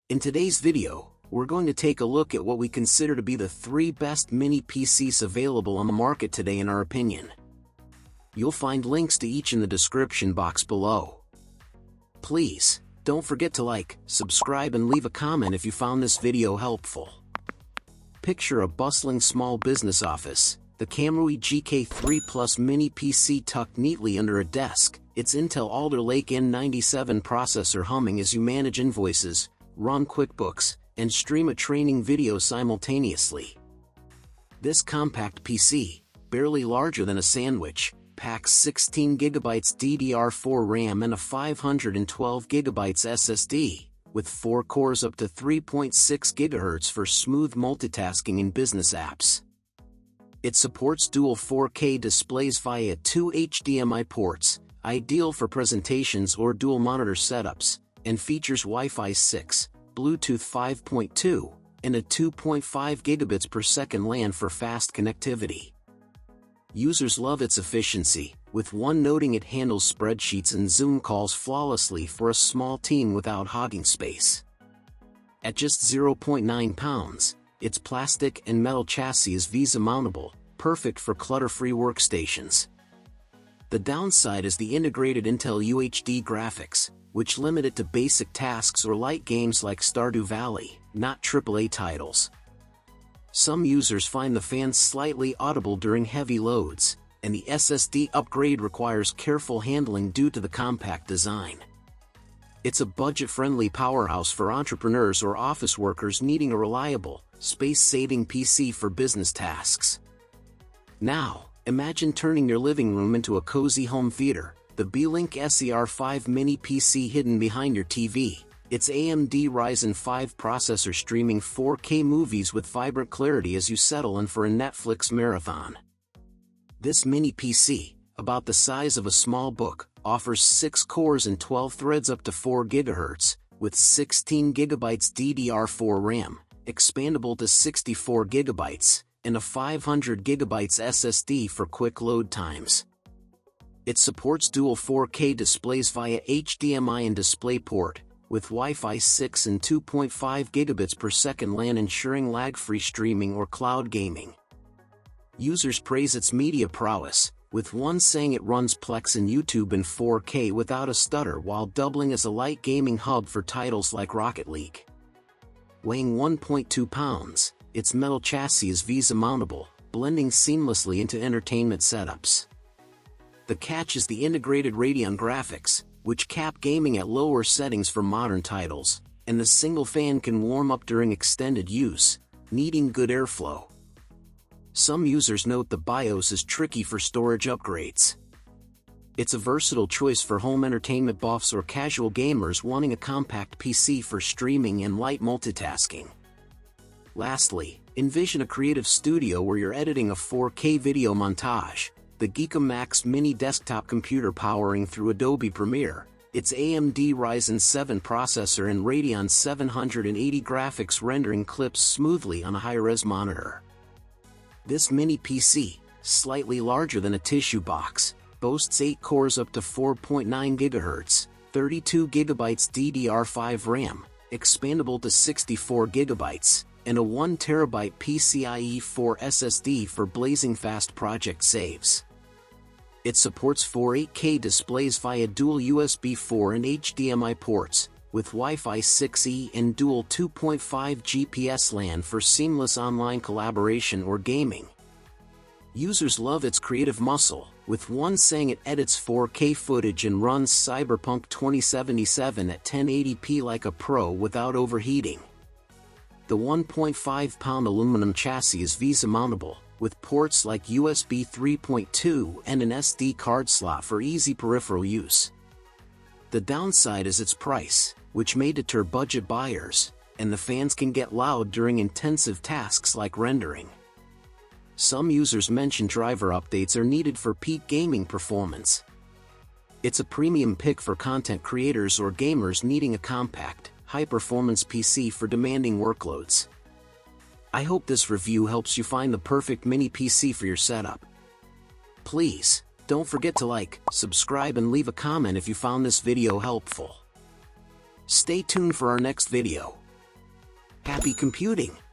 In today's video, we're going to take a look at what we consider to be the 3 best mini PCs available on the market today in our opinion. You'll find links to each in the description box below. Please, don't forget to like, subscribe and leave a comment if you found this video helpful. Picture a bustling small business office, the KAMRUI GK3 Plus mini PC tucked neatly under a desk, its Intel Alder Lake N97 processor humming as you manage invoices, run QuickBooks, and stream a training video simultaneously. This compact PC, barely larger than a sandwich, packs 16GB DDR4 RAM and a 512GB SSD, with 4 cores up to 3.6 GHz for smooth multitasking in business apps. It supports dual 4K displays via 2 HDMI ports, ideal for presentations or dual monitor setups, and features Wi-Fi 6, Bluetooth 5.2, and a 2.5 gigabits per second LAN for fast connectivity. Users love its efficiency, with one noting it handles spreadsheets and Zoom calls flawlessly for a small team without hogging space. At just 0.9 pounds, its plastic and metal chassis is Visa mountable, perfect for clutter-free workstations. The downside is the integrated Intel UHD graphics, which limit it to basic tasks or light games like Stardew Valley, not AAA titles. Some users find the fans slightly audible during heavy loads, and the SSD upgrade requires careful handling due to the compact design. It's a budget-friendly powerhouse for entrepreneurs or office workers needing a reliable, space-saving PC for business tasks. Now, imagine turning your living room into a cozy home theater, the Beelink SER5 mini PC hidden behind your TV. Its AMD Ryzen 5 processor streaming 4K movies with vibrant clarity as you settle in for a Netflix marathon. This mini PC, about the size of a small book, offers 6 cores and 12 threads up to 4 GHz, with 16GB DDR4 RAM, expandable to 64GB, and a 500GB SSD for quick load times. It supports dual 4K displays via HDMI and DisplayPort, with Wi-Fi 6 and 2.5 gigabits per second LAN ensuring lag-free streaming or cloud gaming. Users praise its media prowess, with one saying it runs Plex and YouTube in 4K without a stutter while doubling as a light gaming hub for titles like Rocket League. Weighing 1.2 pounds, its metal chassis is Visa mountable, blending seamlessly into entertainment setups. The catch is the integrated Radeon graphics, which cap gaming at lower settings for modern titles, and the single fan can warm up during extended use, needing good airflow. Some users note the BIOS is tricky for storage upgrades. It's a versatile choice for home entertainment buffs or casual gamers wanting a compact PC for streaming and light multitasking. Lastly, envision a creative studio where you're editing a 4K video montage. The GEEKOM Max mini desktop computer powering through Adobe Premiere, its AMD Ryzen 7 processor and Radeon 780 graphics rendering clips smoothly on a high-res monitor. This mini PC, slightly larger than a tissue box, boasts 8 cores up to 4.9 GHz, 32GB DDR5 RAM, expandable to 64GB, and a 1TB PCIe 4 SSD for blazing fast project saves. It supports 4 8K displays via dual USB 4 and HDMI ports, with Wi-Fi 6E and dual 2.5 GPS LAN for seamless online collaboration or gaming. Users love its creative muscle, with one saying it edits 4K footage and runs Cyberpunk 2077 at 1080p like a pro without overheating. The 1.5-pound aluminum chassis is Visa mountable, with ports like USB 3.2 and an SD card slot for easy peripheral use. The downside is its price, which may deter budget buyers, and the fans can get loud during intensive tasks like rendering. Some users mention driver updates are needed for peak gaming performance. It's a premium pick for content creators or gamers needing a compact, high-performance PC for demanding workloads. I hope this review helps you find the perfect mini PC for your setup. Please, don't forget to like, subscribe and leave a comment if you found this video helpful. Stay tuned for our next video. happy computing.